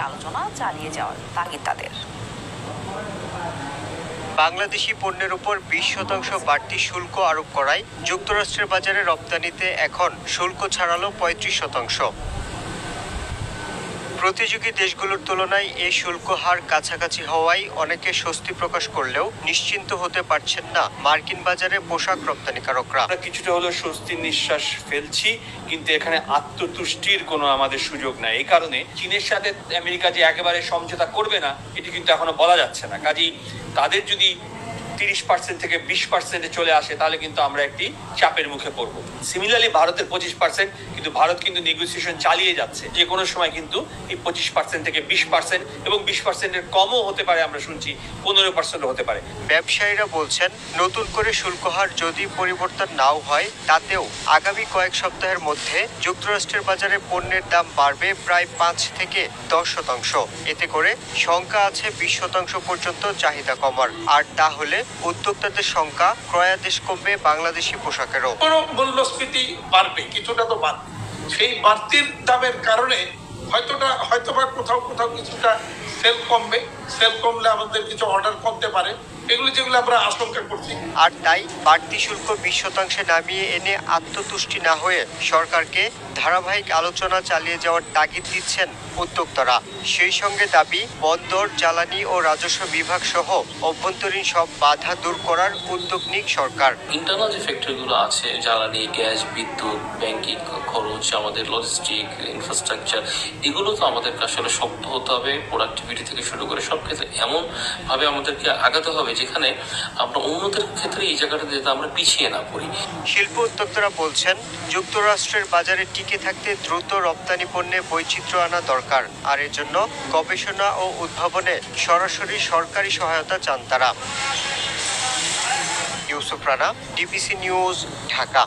আলোচনা চালিয়ে যাওয়ার তাগিদ তাদের। বাংলাদেশি পণ্যের উপর 20% বাড়তি শুল্ক আরোপ করায় যুক্তরাষ্ট্রের বাজারে রপ্তানিতে এখন শুল্ক ছাড়ালো 35%। প্রতিযোগী দেশগুলোর তুলনায় এই শুল্ক হার কাছাকাছি হওয়ায় অনেকে স্বস্তি প্রকাশ করলেও নিশ্চিন্ত হতে পারছেন না মার্কিন বাজারে পোশাক রপ্তানিকারকরা। আমরা কিছুটা হলেও স্বস্তির নিঃশ্বাস ফেলছি, কিন্তু এখানে আত্মতুষ্টির কোনো আমাদের সুযোগ নাই। এই কারণে চীনের সাথে আমেরিকা যে একেবারে সমঝোতা করবে না, এটি কিন্তু এখনো বলা যাচ্ছে না। কাজেই তাদের যদি 30% থেকে 20% চলে আসে, তাহলে কিন্তু আমরা একটি চাপের মুখে পড়বো। সিমিলারলি ভারতের 25%, কিন্তু ভারত কিন্তু নেগোসিয়েশন চালিয়ে যাচ্ছে। যে কোনো সময় কিন্তু এই 25% থেকে 20% এবং 20%-এর কমও হতে পারে, আমরা শুনছি 15% হতে পারে। ব্যবসায়ীরা বলছেন, নতুন করে শুল্ক হার যদি পরিবর্তন নাও হয়, তাতেও আগামী কয়েক সপ্তাহের মধ্যে যুক্তরাষ্ট্রের বাজারে পণ্যের দাম বাড়বে প্রায় 5 থেকে 10%। এতে করে শঙ্কা আছে 20% পর্যন্ত চাহিদা কমার। আর তাহলে উদ্যোক্তাদের সংখ্যা, ক্রয়াদেশ কমবে বাংলাদেশি পোশাকেরও। মূল্যস্ফীতি বাড়বে, কিছুটা তো বাড়বে। সেই বাড়তির দামের কারণে হয়তোবা কোথাও কিছুটা সেল কমবে। সেল কমলে আমাদের কিছু অর্ডার কমতে পারে, যেগুলো আমরা আশঙ্কা করছি। আর তাই বাড়তি শুল্ক 20% নামিয়ে এনে আত্মতুষ্টি না হয়ে সরকারকে ধারাবাহিক আলোচনা চালিয়ে যাওয়ার তাগিদ দিচ্ছেন উদ্যোক্তারা। সেই সঙ্গে দাবি, বন্দর, জ্বালানি ও রাজস্ব বিভাগ সহ অভ্যন্তরীণ সব বাধা দূর করার উদ্যোগ নিক সরকার। ইন্টারনাল যে ফ্যাক্টরগুলো আছে, জ্বালানি, গ্যাস, বিদ্যুৎ, ব্যাংকিং খরচ, আমাদের লজিস্টিক ইনফ্রাস্ট্রাকচার, এগুলো তো আমাদেরকে আসলে শক্ত হতে হবে। প্রোডাক্টিভিটি থেকে শুরু করে সব ক্ষেত্রে এমন ভাবে আমাদেরকে আগাতে হবে যেখানে আমরা অন্যদের ক্ষেত্রে এই জায়গাটাতে যাতে আমরা পিছিয়ে না পড়ি। শিল্প উদ্যোক্তারা বলছেন, যুক্তরাষ্ট্রের বাজারে টিকে থাকতে দ্রুত রপ্তানি পণ্যে বৈচিত্র্য আনা দরকার। আর এর জন্য গবেষণা ও উদ্ভাবনে সরাসরি সরকারি সহায়তা চান তারা। Yusuf Rana, DBC news, Dhaka.